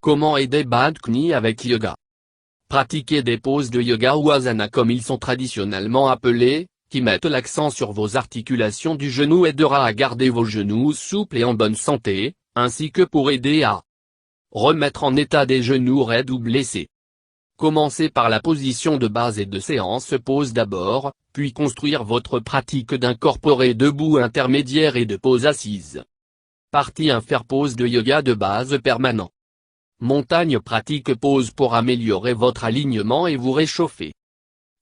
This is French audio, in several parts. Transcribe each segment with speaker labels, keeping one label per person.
Speaker 1: Comment aider bad knie avec yoga? Pratiquez des poses de yoga ou asana comme ils sont traditionnellement appelés, qui mettent l'accent sur vos articulations du genou aidera à garder vos genoux souples et en bonne santé, ainsi que pour aider à remettre en état des genoux raides ou blessés. Commencez par la position de base et de séance pose d'abord, puis construire votre pratique d'incorporer debout intermédiaire et de pose assise. Partie 1 faire pose de yoga de base permanent. Montagne pratique pose pour améliorer votre alignement et vous réchauffer.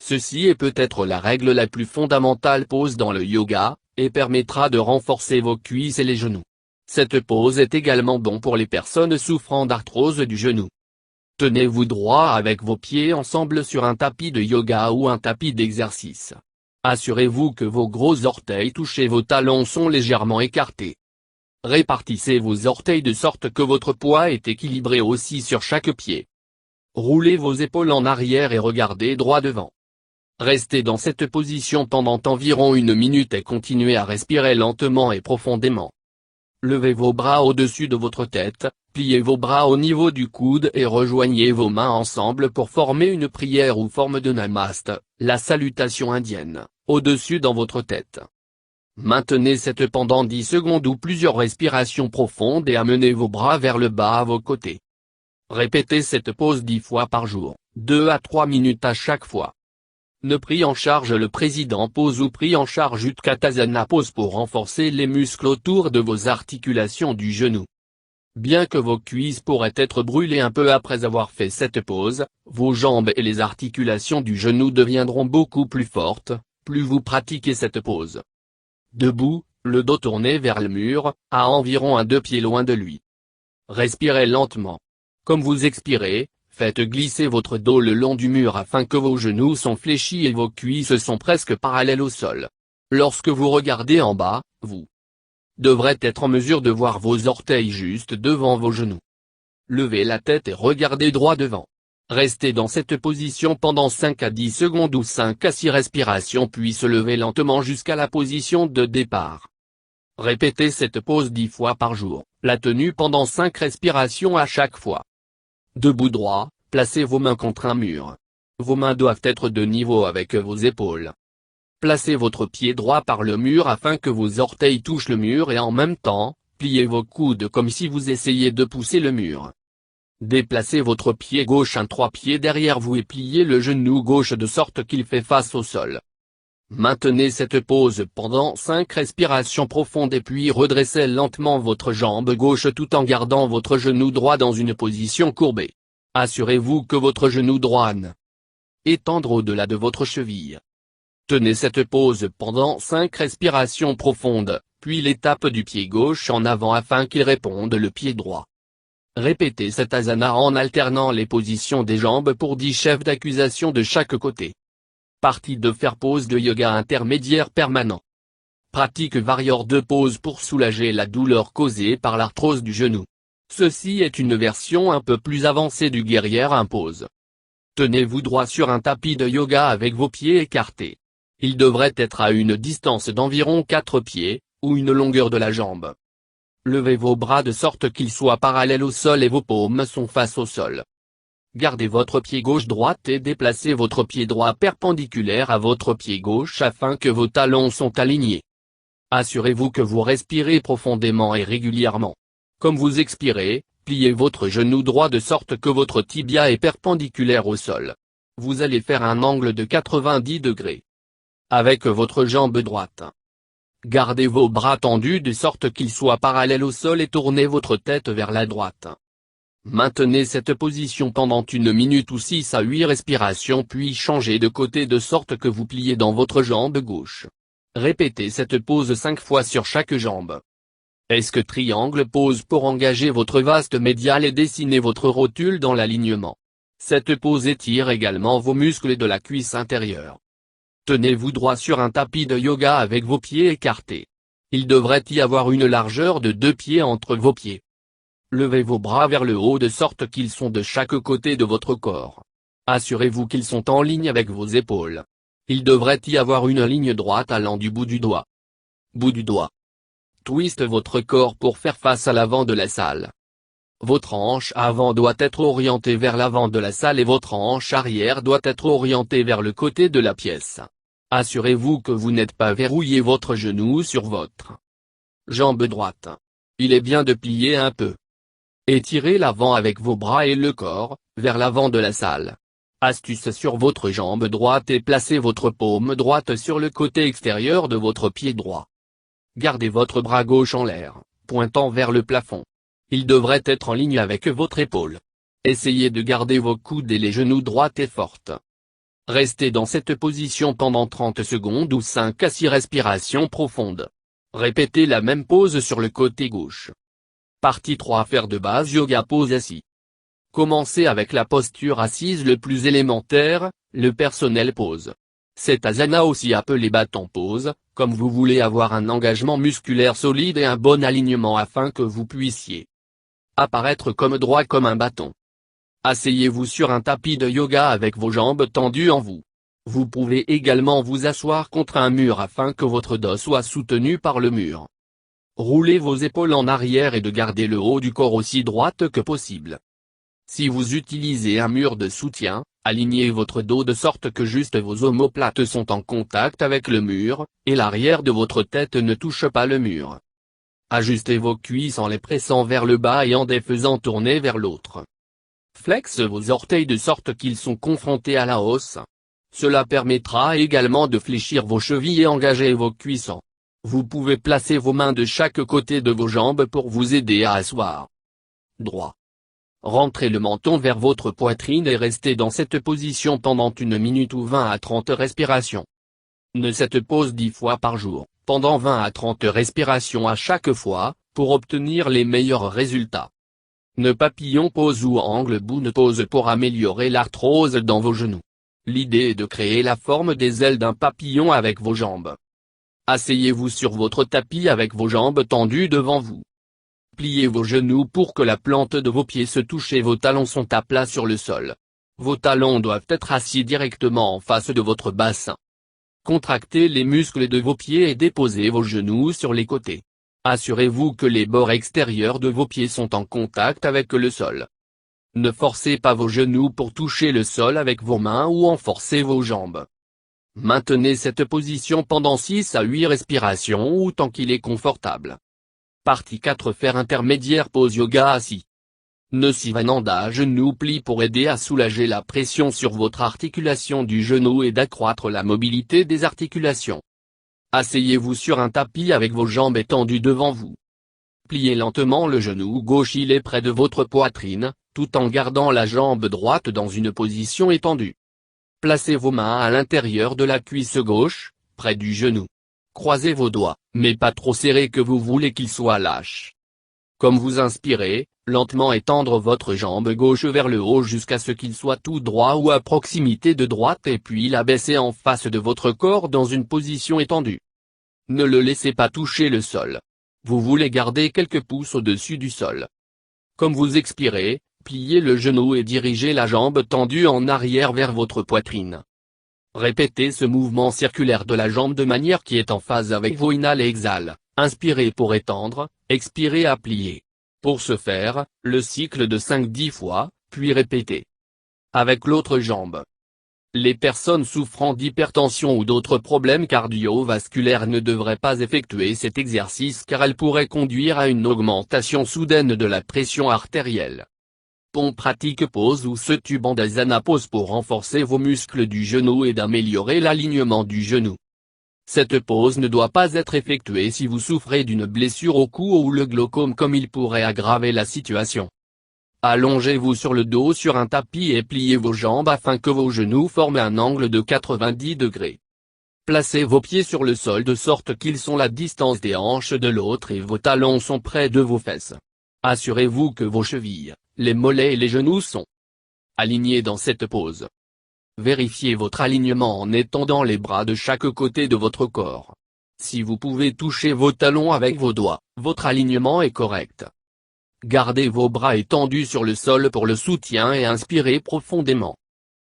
Speaker 1: Ceci est peut-être la règle la plus fondamentale pose dans le yoga, et permettra de renforcer vos cuisses et les genoux. Cette pose est également bon pour les personnes souffrant d'arthrose du genou. Tenez-vous droit avec vos pieds ensemble sur un tapis de yoga ou un tapis d'exercice. Assurez-vous que vos gros orteils touchent et vos talons sont légèrement écartés. Répartissez vos orteils de sorte que votre poids est équilibré aussi sur chaque pied. Roulez vos épaules en arrière et regardez droit devant. Restez dans cette position pendant environ 1 minute et continuez à respirer lentement et profondément. Levez vos bras au-dessus de votre tête, pliez vos bras au niveau du coude et rejoignez vos mains ensemble pour former une prière ou forme de namaste, la salutation indienne, au-dessus dans votre tête. Maintenez cette pendant 10 secondes ou plusieurs respirations profondes et amenez vos bras vers le bas à vos côtés. Répétez cette pose 10 fois par jour, 2 à 3 minutes à chaque fois. Ne pris en charge le président pose ou pris en charge Utkatasana pose pour renforcer les muscles autour de vos articulations du genou. Bien que vos cuisses pourraient être brûlées un peu après avoir fait cette pose, vos jambes et les articulations du genou deviendront beaucoup plus fortes, plus vous pratiquez cette pose. Debout, le dos tourné vers le mur, à environ 2 pieds loin de lui. Respirez lentement. Comme vous expirez, faites glisser votre dos le long du mur afin que vos genoux sont fléchis et vos cuisses sont presque parallèles au sol. Lorsque vous regardez en bas, vous devrez être en mesure de voir vos orteils juste devant vos genoux. Levez la tête et regardez droit devant. Restez dans cette position pendant 5 à 10 secondes ou 5 à 6 respirations puis se levez lentement jusqu'à la position de départ. Répétez cette pose 10 fois par jour, la tenue pendant 5 respirations à chaque fois. Debout droit, placez vos mains contre un mur. Vos mains doivent être de niveau avec vos épaules. Placez votre pied droit par le mur afin que vos orteils touchent le mur et en même temps, pliez vos coudes comme si vous essayiez de pousser le mur. Déplacez votre pied gauche 3 pieds derrière vous et pliez le genou gauche de sorte qu'il fait face au sol. Maintenez cette pose pendant 5 respirations profondes et puis redressez lentement votre jambe gauche tout en gardant votre genou droit dans une position courbée. Assurez-vous que votre genou droit étendre au-delà de votre cheville. Tenez cette pose pendant 5 respirations profondes, puis l'étape du pied gauche en avant afin qu'il réponde le pied droit. Répétez cet asana en alternant les positions des jambes pour 10 chefs d'accusation de chaque côté. Partie 2 faire pose de yoga intermédiaire permanent. Pratique varior de pose pour soulager la douleur causée par l'arthrose du genou. Ceci est une version un peu plus avancée du guerrière impose. Tenez-vous droit sur un tapis de yoga avec vos pieds écartés. Il devrait être à une distance d'environ 4 pieds, ou une longueur de la jambe. Levez vos bras de sorte qu'ils soient parallèles au sol et vos paumes sont face au sol. Gardez votre pied gauche droite et déplacez votre pied droit perpendiculaire à votre pied gauche afin que vos talons sont alignés. Assurez-vous que vous respirez profondément et régulièrement. Comme vous expirez, pliez votre genou droit de sorte que votre tibia est perpendiculaire au sol. Vous allez faire un angle de 90 degrés avec votre jambe droite. Gardez vos bras tendus de sorte qu'ils soient parallèles au sol et tournez votre tête vers la droite. Maintenez cette position pendant 1 minute ou 6 à 8 respirations puis changez de côté de sorte que vous pliez dans votre jambe gauche. Répétez cette pose 5 fois sur chaque jambe. Est-ce triangle pose pour engager votre vaste médial et dessiner votre rotule dans l'alignement. Cette pose étire également vos muscles de la cuisse intérieure. Tenez-vous droit sur un tapis de yoga avec vos pieds écartés. Il devrait y avoir une largeur de 2 pieds entre vos pieds. Levez vos bras vers le haut de sorte qu'ils sont de chaque côté de votre corps. Assurez-vous qu'ils sont en ligne avec vos épaules. Il devrait y avoir une ligne droite allant du bout du doigt. Bout du doigt. Twist votre corps pour faire face à l'avant de la salle. Votre hanche avant doit être orientée vers l'avant de la salle et votre hanche arrière doit être orientée vers le côté de la pièce. Assurez-vous que vous n'êtes pas verrouillé votre genou sur votre jambe droite. Il est bien de plier un peu. Étirez l'avant avec vos bras et le corps, vers l'avant de la salle. Astuce sur votre jambe droite et placez votre paume droite sur le côté extérieur de votre pied droit. Gardez votre bras gauche en l'air, pointant vers le plafond. Il devrait être en ligne avec votre épaule. Essayez de garder vos coudes et les genoux droites et fortes. Restez dans cette position pendant 30 secondes ou 5 à 6 respirations profondes. Répétez la même pose sur le côté gauche. Partie 3. Faire de base yoga pose assis. Commencez avec la posture assise le plus élémentaire, le personnel pose. Cette asana aussi appelée bâton pose, comme vous voulez avoir un engagement musculaire solide et un bon alignement afin que vous puissiez apparaître comme droit comme un bâton. Asseyez-vous sur un tapis de yoga avec vos jambes tendues en vous. Vous pouvez également vous asseoir contre un mur afin que votre dos soit soutenu par le mur. Roulez vos épaules en arrière et de garder le haut du corps aussi droite que possible. Si vous utilisez un mur de soutien, alignez votre dos de sorte que juste vos omoplates sont en contact avec le mur, et l'arrière de votre tête ne touche pas le mur. Ajustez vos cuisses en les pressant vers le bas et en les faisant tourner vers l'autre. Flexe vos orteils de sorte qu'ils sont confrontés à la hausse. Cela permettra également de fléchir vos chevilles et engager vos cuissons. Vous pouvez placer vos mains de chaque côté de vos jambes pour vous aider à asseoir. Droit. Rentrez le menton vers votre poitrine et restez dans cette position pendant 1 minute ou 20 à 30 respirations. Ne cette pose 10 fois par jour, pendant 20 à 30 respirations à chaque fois, pour obtenir les meilleurs résultats. Ne papillon pose ou angle boune pose pour améliorer l'arthrose dans vos genoux. L'idée est de créer la forme des ailes d'un papillon avec vos jambes. Asseyez-vous sur votre tapis avec vos jambes tendues devant vous. Pliez vos genoux pour que la plante de vos pieds se touche et vos talons sont à plat sur le sol. Vos talons doivent être assis directement en face de votre bassin. Contractez les muscles de vos pieds et déposez vos genoux sur les côtés. Assurez-vous que les bords extérieurs de vos pieds sont en contact avec le sol. Ne forcez pas vos genoux pour toucher le sol avec vos mains ou en forcez vos jambes. Maintenez cette position pendant 6 à 8 respirations ou tant qu'il est confortable. Partie 4. Faire intermédiaire pose yoga assis. Sivananda genou plie pour aider à soulager la pression sur votre articulation du genou et d'accroître la mobilité des articulations. Asseyez-vous sur un tapis avec vos jambes étendues devant vous. Pliez lentement le genou gauche, il est près de votre poitrine, tout en gardant la jambe droite dans une position étendue. Placez vos mains à l'intérieur de la cuisse gauche, près du genou. Croisez vos doigts, mais pas trop serrés que vous voulez qu'ils soient lâches. Comme vous inspirez, lentement étendre votre jambe gauche vers le haut jusqu'à ce qu'il soit tout droit ou à proximité de droite et puis la baisser en face de votre corps dans une position étendue. Ne le laissez pas toucher le sol. Vous voulez garder quelques pouces au-dessus du sol. Comme vous expirez, pliez le genou et dirigez la jambe tendue en arrière vers votre poitrine. Répétez ce mouvement circulaire de la jambe de manière qui est en phase avec vos inhales et exhales. Inspirez pour étendre, expirez à plier. Pour ce faire, le cycle de 5-10 fois, puis répétez. Avec l'autre jambe. Les personnes souffrant d'hypertension ou d'autres problèmes cardiovasculaires ne devraient pas effectuer cet exercice car elle pourrait conduire à une augmentation soudaine de la pression artérielle. On pratique pose ou se bandhasana pose pour renforcer vos muscles du genou et d'améliorer l'alignement du genou. Cette pose ne doit pas être effectuée si vous souffrez d'une blessure au cou ou le glaucome comme il pourrait aggraver la situation. Allongez-vous sur le dos sur un tapis et pliez vos jambes afin que vos genoux forment un angle de 90 degrés. Placez vos pieds sur le sol de sorte qu'ils sont la distance des hanches de l'autre et vos talons sont près de vos fesses. Assurez-vous que vos chevilles, les mollets et les genoux sont alignés dans cette pose. Vérifiez votre alignement en étendant les bras de chaque côté de votre corps. Si vous pouvez toucher vos talons avec vos doigts, votre alignement est correct. Gardez vos bras étendus sur le sol pour le soutien et inspirez profondément.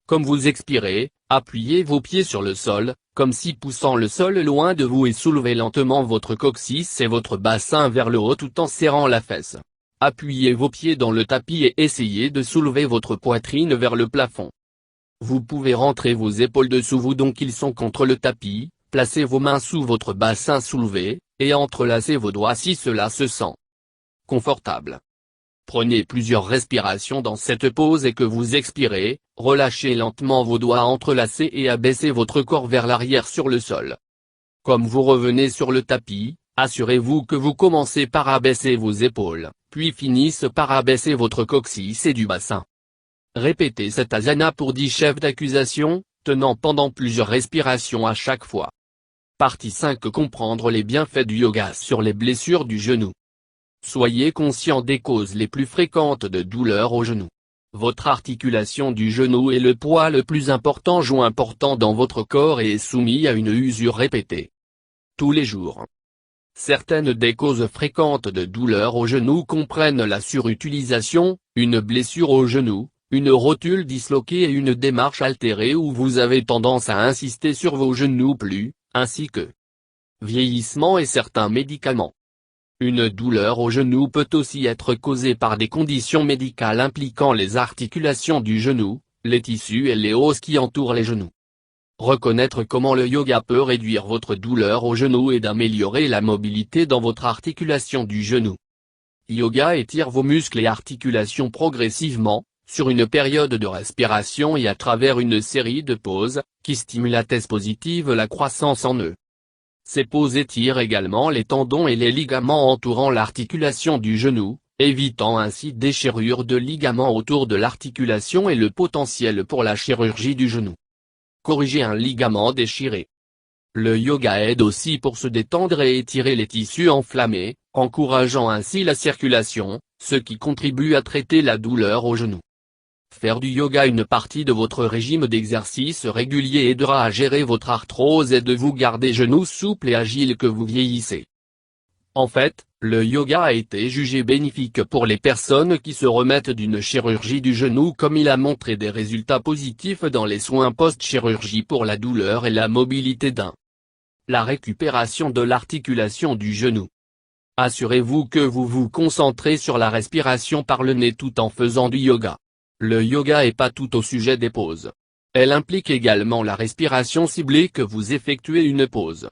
Speaker 1: Comme vous expirez, appuyez vos pieds sur le sol, comme si poussant le sol loin de vous et soulevez lentement votre coccyx et votre bassin vers le haut tout en serrant la fesse. Appuyez vos pieds dans le tapis et essayez de soulever votre poitrine vers le plafond. Vous pouvez rentrer vos épaules dessous vous donc ils sont contre le tapis, placez vos mains sous votre bassin soulevé, et entrelacez vos doigts si cela se sent confortable. Prenez plusieurs respirations dans cette pause et que vous expirez, relâchez lentement vos doigts entrelacés et abaissez votre corps vers l'arrière sur le sol. Comme vous revenez sur le tapis, assurez-vous que vous commencez par abaisser vos épaules, puis finissez par abaisser votre coccyx et du bassin. Répétez cette asana pour 10 chefs d'accusation, tenant pendant plusieurs respirations à chaque fois. Partie 5 : comprendre les bienfaits du yoga sur les blessures du genou. Soyez conscient des causes les plus fréquentes de douleur au genou. Votre articulation du genou est le poids le plus important joint important dans votre corps et est soumis à une usure répétée tous les jours. Certaines des causes fréquentes de douleur au genou comprennent la surutilisation, une blessure au genou, une rotule disloquée et une démarche altérée où vous avez tendance à insister sur vos genoux plus, ainsi que vieillissement et certains médicaments. Une douleur au genou peut aussi être causée par des conditions médicales impliquant les articulations du genou, les tissus et les os qui entourent les genoux. Reconnaître comment le yoga peut réduire votre douleur au genou et d'améliorer la mobilité dans votre articulation du genou. Yoga étire vos muscles et articulations progressivement, sur une période de respiration et à travers une série de pauses, qui stimulent à thèse positive la croissance en eux. Ces pauses étirent également les tendons et les ligaments entourant l'articulation du genou, évitant ainsi déchirure de ligaments autour de l'articulation et le potentiel pour la chirurgie du genou. Corriger un ligament déchiré. Le yoga aide aussi pour se détendre et étirer les tissus enflammés, encourageant ainsi la circulation, ce qui contribue à traiter la douleur au genou. Faire du yoga une partie de votre régime d'exercice régulier aidera à gérer votre arthrose et de vous garder genoux souples et agiles que vous vieillissez. En fait, le yoga a été jugé bénéfique pour les personnes qui se remettent d'une chirurgie du genou comme il a montré des résultats positifs dans les soins post-chirurgie pour la douleur et la mobilité la récupération de l'articulation du genou. Assurez-vous que vous vous concentrez sur la respiration par le nez tout en faisant du yoga. Le yoga est pas tout au sujet des pauses. Elle implique également la respiration ciblée que vous effectuez une pause.